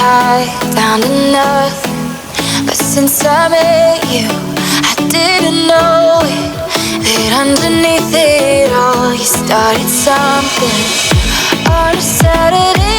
high, down to nothing. But since I met you, I didn't know it, that underneath it all, you started something. On a Saturday